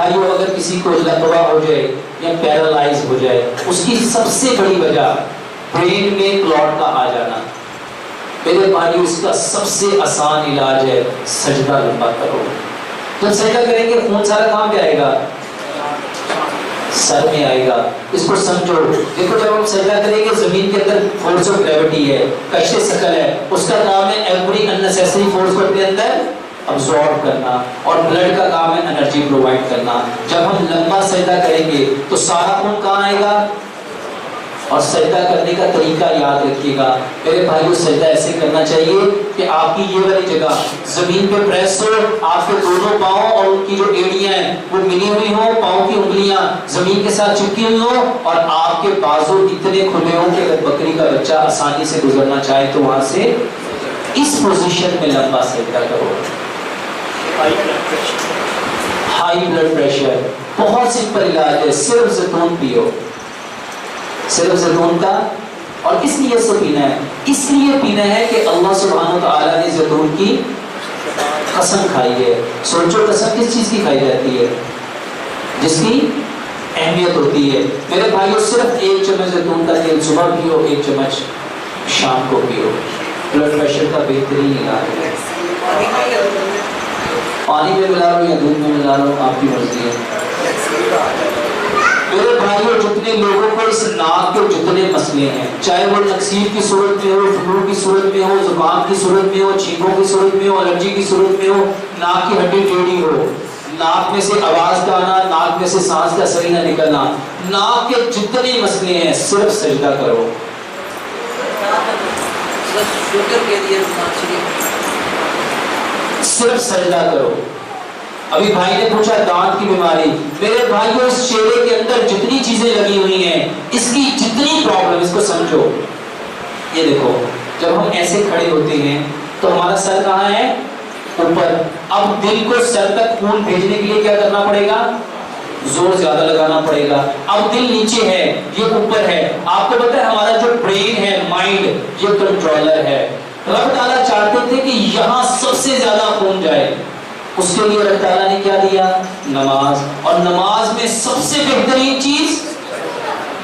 بھائیوں اگر کسی کو لقوہ ہو جائے یا پیرالائز ہو جائے، اس کی سب سے بڑی وجہ برین میں کلوٹ کا آ جانا۔ میرے بھائیوں اس کا سب سے آسان علاج ہے سجدہ لمبا کرو۔ جب سجدہ کریں گے خون سارا کہاں پہ آئے گا؟ سر میں آئے گا۔ اس کو سمجھو، دیکھو جب ہم سجدہ کریں گے زمین کے اندر فورس آف گریوٹی ہے، کشش ثقل ہے، اس کا کام ہے ایوری اننیسیسری فورس کو اپنے اندر ابزارب کرنا، اور بلڈ کا کام ہے انرجی پرووائڈ کرنا۔ جب ہم لمبا سجدہ کریں گے تو سارا خون کہاں آئے گا؟ اور سجدہ کرنے کا طریقہ یاد رکھیے گا میرے بھائیو، سجدہ ایسے کرنا چاہیے کہ آپ کی یہ والی جگہ زمین پہ پریس ہو، آپ کے دونوں پاؤں اور ان کی جو ایڑیاں ہیں وہ ملی ہوئی ہوں، پاؤں کی انگلیاں زمین کے ساتھ چپکی ہوئی ہوں، اور آپ کے بازو اتنے کھلے ہوں کہ اگر بکری کا بچہ آسانی سے گزرنا چاہے تو وہاں سے اس پوزیشن میں لمبا سجدہ کرو۔ ہائی بلڈ پریشر بہت سمپل علاج ہے، صرف زیتون پیو، صرف زیتون کا۔ اور کس لیے سے پینا ہے؟ اس لیے پینا ہے کہ اللہ سبحانہ وتعالیٰ نے زیتون کی قسم کھائی ہے۔ سوچو قسم کس چیز کی کھائی جاتی ہے؟ جس کی اہمیت ہوتی ہے۔ میرے بھائیو صرف 1 چمچ زیتون کا تیل صبح پیو، 1 چمچ شام کو پیو، بلڈ پریشر کا بہترین علاج ہے۔ پانی میں ملا لو یا دودھ میں ملا لو، آپ کی مرضی ہے۔ میرے بھائیوں جتنے لوگوں کو اس ناک کے جتنے مسئلے ہیں، چاہے وہ نکسیر کی صورت میں ہو، فلو کی صورت میں ہو، زکام کی صورت میں ہو، چھینکوں کی صورت میں ہو، الرجی کی صورت میں ہو، ناک کی ہڈی ٹیڑھی ہو، ناک میں سے آواز کا آنا، ناک میں سے سانس کا صحیح نہ نکلنا، ناک کے جتنے مسئلے ہیں صرف سجدہ کرو۔ صرف سجدہ کرو۔ ابھی بھائی نے پوچھا دانت کی بیماری، میرے بھائیوں اس چہرے کے اندر جتنی چیزیں لگی ہوئی ہیں، اس کی جتنی پرابلم، اس کو سمجھو۔ یہ دیکھو جب ہم ایسے کھڑے ہوتے ہیں تو ہمارا سر کہاں ہے؟ اوپر۔ اب دل کو سر تک خون بھیجنے کے لیے کیا کرنا پڑے گا؟ زور زیادہ لگانا پڑے گا۔ اب دل نیچے ہے، یہ اوپر ہے۔ آپ کو پتہ ہے ہمارا جو برین ہے، مائنڈ، یہ کنٹرولر ہے۔ رب تعالیٰ چاہتے تھے کہ یہاں سب سے زیادہ خون جائے، اس کے لیے اللہ تعالیٰ نے کیا دیا؟ نماز۔ اور نماز میں سب سے بہترین چیز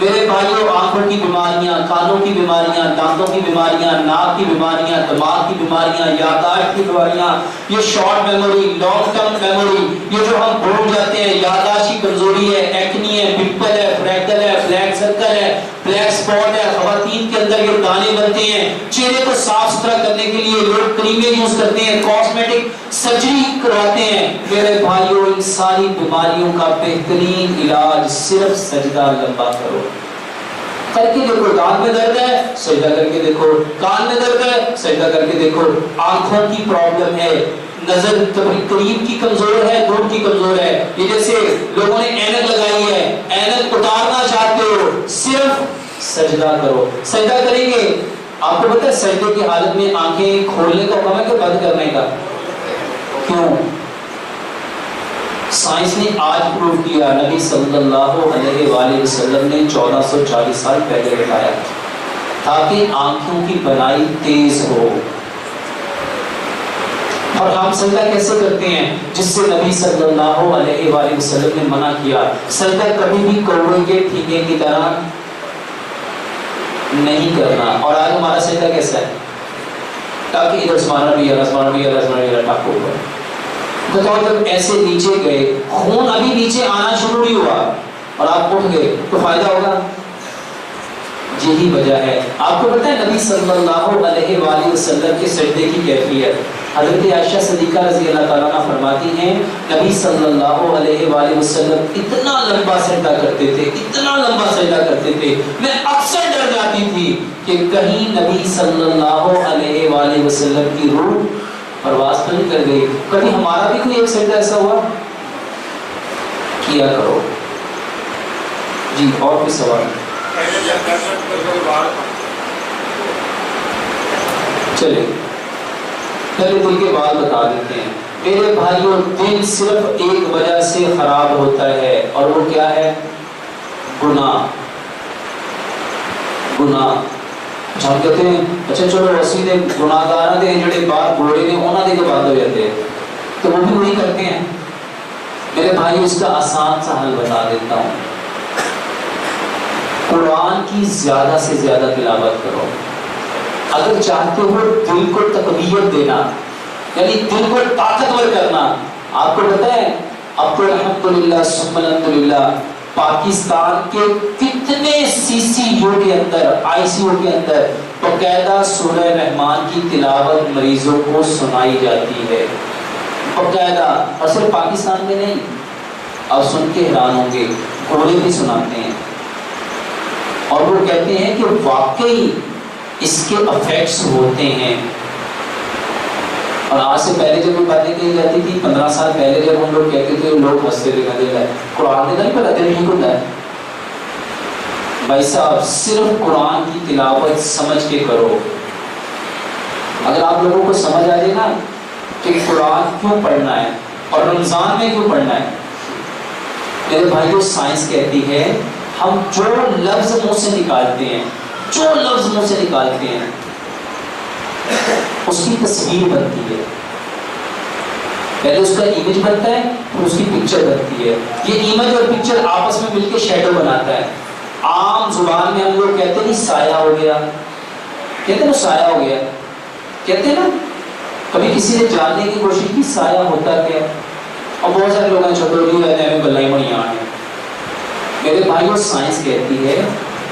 میرے بھائیوں آنکھوں کی بیماریاں، کانوں کی بیماریاں، دانتوں کی بیماریاں، ناک کی بیماریاں، دماغ کی بیماریاں، یادداشت کی بیماریاں، یہ short memory, long term memory, یہ جو ہم بھول جاتے ہیں، یادداشت کی کمزوری ہے، ایکنی ہے، پمپل ہے، فریکل ہے، بلیک سرکل ہے، بلیک سپاٹ ہے، خواتین کے اندر یہ دانے بنتے ہیں، چہرے کو صاف ستھرا کرنے کے لیے لوگ کریمیں یوز کرتے ہیں، کاسمیٹک سرجری کرواتے ہیں۔ میرے بھائیوں ان ساری بیماریوں کا بہترین علاج صرف سجدہ لمبا کرو۔ کر کے دیکھو، دانت میں درد ہے سجدہ کر کے دیکھو، کان میں درد ہے سجدہ کر کے دیکھو، آنکھوں کی پرابلم ہے، نظر قریب کی کمزور ہے، دور کی کمزور ہے، یہ جیسے لوگوں نے اینک لگائی ہے، اینک اتارنا چاہتے ہو، صرف سجدہ کرو۔ سجدہ کریں گے، آپ کو پتہ ہے سجدے کی حالت میں آنکھیں کھولنے کا حکم ہے کہ بند کرنے کا؟ کیوں؟ سائنس نے آج پروف کیا، نبی صلی اللہ علیہ وآلہ وسلم نے 1440 سال پہلے بتایا تاکہ آنکھوں کی بنائی تیز ہو۔ اور ہم سجدہ کیسے کرتے ہیں؟ جس سے نبی صلی اللہ علیہ وآلہ وسلم نے منع کیا۔ سجدہ کبھی بھی کوے کے ٹھیکے کی طرح نہیں کرنا۔ اور آج ہمارا سجدہ کیسا ہے؟ تاکہ ادھر سبحان ربی اللہ، سبحان ربی اللہ، سبحان ربی اللہ ٹاپ اوپر۔ بتاؤ جب ایسے نیچے گئے، خون ابھی نیچے آنا شروع نہیں ہوا اور آپ اٹھ گئے تو فائدہ ہوگا؟ یہی وجہ ہے۔ آپ کو پتہ ہے نبی صلی اللہ علیہ وآلہ وسلم کے سجدے کی کیفیت؟ حضرت عائشہ صدیقہ رضی اللہ تعالیٰ عنہ فرماتی ہیں نبی صلی اللہ علیہ وآلہ وسلم اتنا لمبا سجدہ کرتے تھے، اتنا لمبا سجدہ کرتے تھے، میں اکثر ڈر جاتی تھی کہ کہیں نبی صلی اللہ علیہ وآلہ وسلم کی روح پرواز تو نہیں کر گئی۔ کبھی ہمارا بھی کوئی ایک سجدہ ایسا ہوا؟ کیا کرو جی۔ اور کوئی سوال؟ چلے پہلے دل کے بعد بتا دیتے ہیں۔ میرے بھائیوں دل صرف ایک وجہ سے خراب ہوتا ہے اور وہ کیا ہے؟ گناہ۔ گناہ ہم کہتے ہیں اچھا چلو اسی نے گناہ گاراں دے جڑے باہر گھوڑے نے انہاں دے کے بند ہو جاتے ہیں، تو وہ بھی وہی کرتے ہیں۔ میرے بھائی اس کا آسان سا حل بتا دیتا ہوں، قرآن کی زیادہ سے زیادہ تلاوت کرو۔ اگر چاہتے ہو دل کو تقویت دینا، یعنی دل کو طاقتور کرنا، آپ کو پتہ ہے اب تو الحمدللہ ثم الحمدللہ پاکستان کے کتنے سی سی یو کے اندر، آئی سی یو کے اندر باقاعدہ سورہ رحمان کی تلاوت مریضوں کو سنائی جاتی ہے باقاعدہ، اور صرف پاکستان میں نہیں، آپ سن کے حیران ہوں گے، گھوڑے بھی سناتے ہیں، اور وہ کہتے ہیں کہ واقعی اس کے افیکٹس ہوتے ہیں۔ اور آج سے پہلے جب وہ باتیں کہی جاتی تھی، 15 سال پہلے جب ہم لوگ کہتے تھے، لوگ ہنستے تھے، کہتے ہیں قرآن نے نہیں پتا تیرے ٹھیک ہوتا ہے۔ بھائی صاحب صرف قرآن کی تلاوت سمجھ کے کرو۔ اگر آپ لوگوں کو سمجھ آ جائے نا کہ قرآن کیوں پڑھنا ہے اور رمضان میں کیوں پڑھنا ہے، میرے بھائیو سائنس کہتی ہے ہم جو لفظ منہ سے نکالتے ہیں، جو لفظ منہ سے نکالتے ہیں اس کی تصویر بنتی ہے، پہلے اس کا ایمیج بنتا ہے پھر اس کی پکچر بنتی ہے، یہ ایمیج اور پکچر آپس میں مل کے شیڈو بناتا ہے۔ عام زبان میں ہم لوگ کہتے ہیں سایہ ہو گیا، کہتے ہیں نا سایہ ہو گیا، کہتے ہیں نا، کبھی کسی نے جاننے کی کوشش کی سایہ ہوتا کیا، اور بہت سارے لوگ ہیں چھوٹے ہوئی رہتے ہیں گلائی بڑھیاں ہیں۔ میرے بھائیوں سائنس کہتی ہے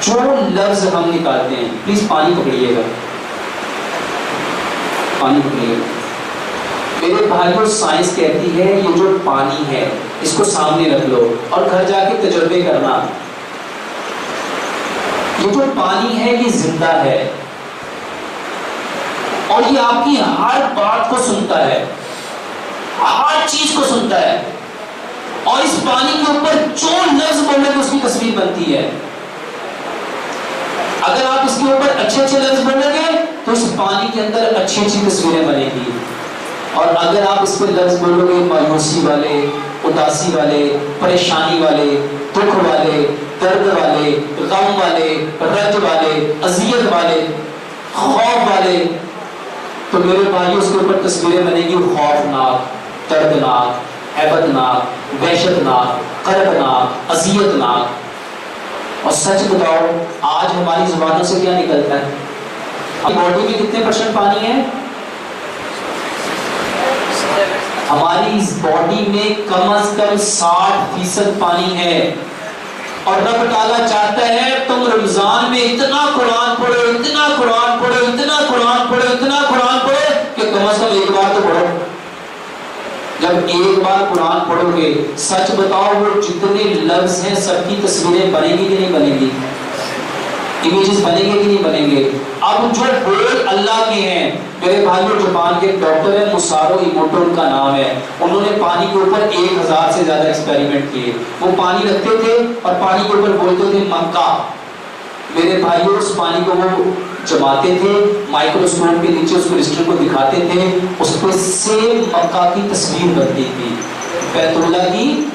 جو لفظ ہم نکالتے ہیں، پلیز پانی پکڑیے گا، پانی پکڑیے گا، میرے بھائیوں سائنس کہتی ہے یہ جو پانی ہے اس کو سامنے رکھ لو اور گھر جا کے تجربے کرنا، یہ جو پانی ہے یہ زندہ ہے اور یہ آپ کی ہر بات کو سنتا ہے، ہر چیز کو سنتا ہے، اور اس پانی کے اوپر جو لفظ بولنے کی اس کی تصویر بنتی ہے۔ اگر آپ اس کے اوپر اچھے اچھے لفظ بولیں گے تو اس پانی کے اندر اچھی اچھی تصویریں بنے گی، اور اگر آپ اس پہ لفظ بولو گے مایوسی والے، اداسی والے، پریشانی والے، دکھ والے، درد والے، غم والے، رنج والے، اذیت والے، خوف والے، تو میرے بھائی اس کے اوپر تصویریں بنے گی خوفناک، دردناک، ہیبتناک، وحشتناک، قربناک، اذیتناک۔ اور سچ بتاؤ آج ہماری زبانوں سے کیا نکلتا ہے؟ ہماری باڈی میں کتنے % پانی ہے؟ ہماری باڈی میں کم از کم 60% پانی ہے، اور رب تعالیٰ چاہتا ہے تم رمضان میں اتنا قرآن پڑھو، اتنا قرآن پڑھو، اتنا قرآن پڑھو، اتنا قرآن پڑھو کہ کم از کم ایک بار تو پڑھو۔ جب ایک بار قرآن پڑھو گے، سچ بتاؤ وہ جتنے لفظ ہیں سب کی تصویریں بنیں گی کہ نہیں بنیں گی؟ امیجز بنیں گے کہ نہیں بنیں گے؟ اب جو بول اللہ کے ہیں، میرے بھائیوں جاپان کے ڈاکٹر ہیں مسارو ایموٹو ان کا نام ہے، انہوں نے پانی کے اوپر 1000 سے زیادہ ایکسپیریمنٹ کیے۔ وہ پانی رکھتے تھے اور پانی کے اوپر بولتے تھے مکہ، میرے بھائیوں اس پانی کو وہ جماتے تھے، مائکروسکوپ کے نیچے اس کرسٹل کو دکھاتے تھے، اس پہ سیم مکہ کی تصویر بنتی تھی، بیت اللہ کی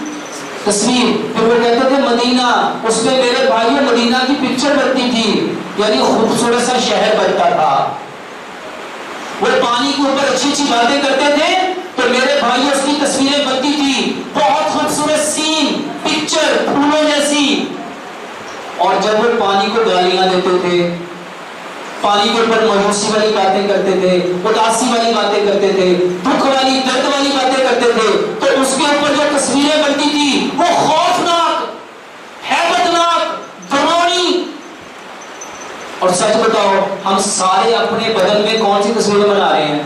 تصویر، پھر وہ کہتے تھے مدینہ، اس پہ میرے بھائیوں مدینہ کی پکچر بنتی تھی، یعنی خوبصورت سا شہر بنتا تھا۔ وہ پانی کے اوپر اچھی اچھی باتیں کرتے تھے تو میرے بھائیوں اس کی تصویریں بنتی تھی، بہت خوبصورت سین، پکچر پھولوں جیسی۔ اور جب وہ پانی کو گالیاں دیتے تھے، پانی کے اوپر مایوسی والی باتیں کرتے تھے، اداسی والی باتیں کرتے تھے، دکھ والی، درد والی باتیں کرتے تھے، تو اس کے اوپر جو تصویریں بنتی تھی وہ خوفناک، ہیبتناک، ڈراؤنی۔ اور سچ بتاؤ ہم سارے اپنے بدن میں کون سی تصویریں بنا رہے ہیں؟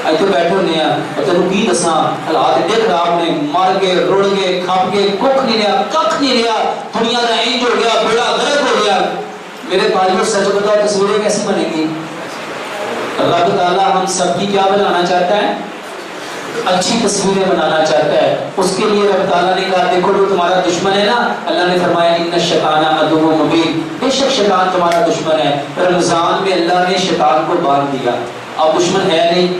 ایتھے بیٹھے ہونے ہیں اور تینوں کی دساں حالات ایڈے خراب نے، مر گئے، رڑ گئے، کھپ گئے، کچھ نہیں رہا، ککھ نہیں رہا، دنیا کا انج ہو گیا، بیڑا غرق ہو گیا۔ میرے بھائیوں سچ بتاؤ تصویریں کیسی بنے گی؟ رب تعالیٰ ہم سب کی کیا بنانا چاہتا ہے؟ اچھی تصویریں بنانا چاہتا ہے۔ اس کے لیے رب تعالیٰ نے کہا دیکھو جو تمہارا دشمن ہے نا، اللہ نے فرمایا ان الشیطان عدو مبین، بے شک شیطان تمہارا دشمن ہے۔ رمضان میں اللہ نے شیطان کو باندھ دیا، اب دشمن ہے نہیں،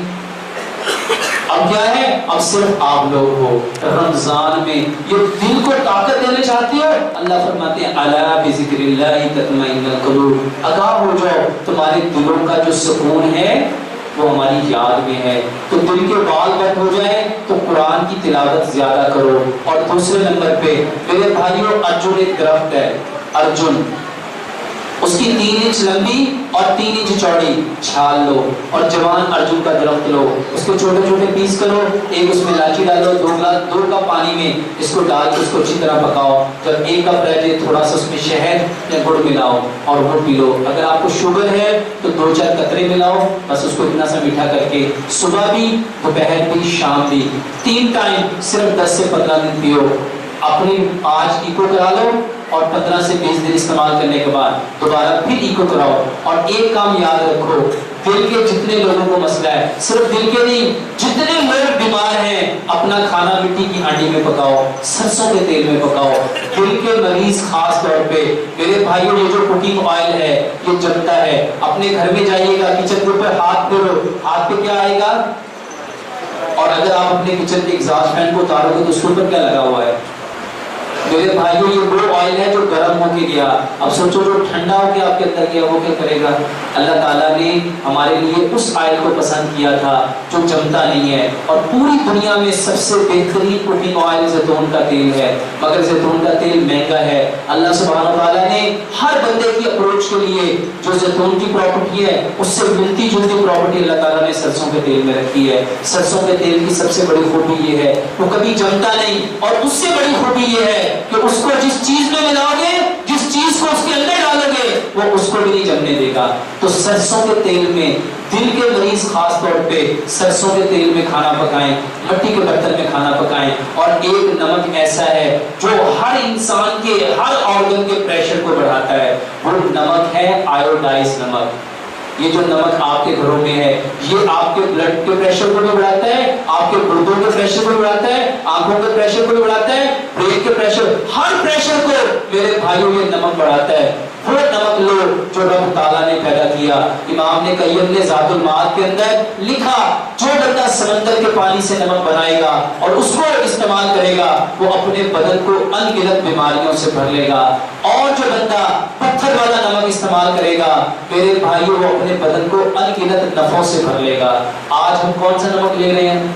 اب کیا ہے؟ اب صرف آپ لوگ ہو۔ رمضان میں یہ دل کو طاقت دینا چاہتے ہو، اللہ فرماتے ہیں الا بذکر اللہ تطمئن القلوب، آگاہ ہو جاؤ تمہارے دلوں کا جو سکون ہے وہ ہماری یاد میں ہے. تو دل کے بال بند ہو جائیں تو قرآن کی تلاوت زیادہ کرو. اور دوسرے نمبر پہ میرے بھائیوں، ارجن ایک درخت ہے. ارجن، اس کی 3 انچ لمبی اور 3 انچ چوڑی چھال لو اور جوان ارجن کا درخت لو، اس کے چھوٹے چھوٹے پیس کرو، ایک اس میں الائچی ڈالو، 2 کپ پانی میں اس کو ڈال کے اس کو اچھی طرح پکاؤ. جب 1 کپ رہ جائے تھوڑا سا اس میں شہد یا گڑ ملاؤ اور وہ پی لو. اگر آپ کو شوگر ہے تو 2-4 قطرے ملاؤ، بس اس کو اتنا سا میٹھا کر کے صبح بھی، دوپہر بھی، شام بھی 3 ٹائم صرف 10 سے 15 دن پیو. اپنی آج ایکو کرا لو اور 15 سے 20 دن استعمال کرنے کے بعد دوبارہ پھر ایکو کراؤ. اور ایک کام یاد رکھو، دل کے جتنے لوگوں کو مسئلہ ہے، صرف دل کے نہیں، جتنے لوگ بیمار ہیں، اپنا کھانا مٹی کی ہانڈی میں پکاؤ، سرسوں کے تیل میں پکاؤ. دل کے مریض خاص طور پہ میرے بھائیوں، یہ جو کوکنگ آئل ہے یہ جمتا ہے. اپنے گھر میں جائیے گا، کچن کے اوپر ہاتھ پھیرو، ہاتھ پہ کیا آئے گا؟ اور اگر آپ اپنے کچن کے ایگزاسٹ فین کو اتارو گے تو اس کے اوپر کیا لگا ہوا ہے؟ میرے بھائیوں، یہ وہ آئل ہے جو گرم ہو کے گیا. اب سوچو جو ٹھنڈا ہو کے آپ کے اندر گیا وہ کیا کرے گا؟ اللہ تعالیٰ نے ہمارے لیے اس آئل کو پسند کیا تھا جو جمتا نہیں ہے. اور پوری دنیا میں سب سے بہترین کوکنگ آئل زیتون کا تیل ہے، مگر زیتون کا تیل مہنگا ہے. اللہ سبحانہ تعالیٰ نے ہر بندے کی اپروچ کے لیے جو زیتون کی پراپرٹی ہے اس سے ملتی جلتی پراپرٹی اللہ تعالیٰ نے سرسوں کے تیل میں رکھی ہے. سرسوں کے تیل کی سب سے بڑی خوبی یہ ہے وہ کبھی جمتا نہیں، اور اس سے بڑی خوبی یہ ہے کہ اس کو جس چیز میں ملاؤ گے، جس چیز کو اس کے اندر ڈالو گے، وہ اس کو بھی نہیں جمنے دے گا. تو سرسوں کے تیل میں دل کے مریض خاص طور پہ سرسوں کے تیل میں کھانا پکائیں، مٹی کے برتن میں کھانا پکائیں. اور ایک نمک ایسا ہے جو ہر انسان کے ہر آرگن کے پریشر کو بڑھاتا ہے، وہ نمک ہے آیوڈائز نمک. یہ جو نمک آپ کے گھروں میں ہے یہ آپ کے بلڈ کے پریشر کو بھی بڑھاتا ہے، آپ کے گردوں کے پریشر کو بھی بڑھاتا ہے، آنکھوں کے پریشر کو بھی بڑھاتا ہے، برین کے پریشر، ہر پریشر کو میرے بھائیوں یہ نمک بڑھاتا ہے. وہ نمک لو جو رب تعالیٰ نے پیدا کیا. امام نے قیم نے ذات المعاد کے اندر لکھا جو بندہ سمندر کے پانی سے نمک بنائے گا اور اس کو استعمال کرے گا وہ اپنے بدن کو ان گنت بیماریوں سے بھر لے گا. اور جو بندہ پتھر والا نمک استعمال کرے گا میرے بھائیوں وہ اپنے بدن کو ان گنت نفعوں سے بھر لے گا. آج ہم کون سا نمک لے رہے ہیں؟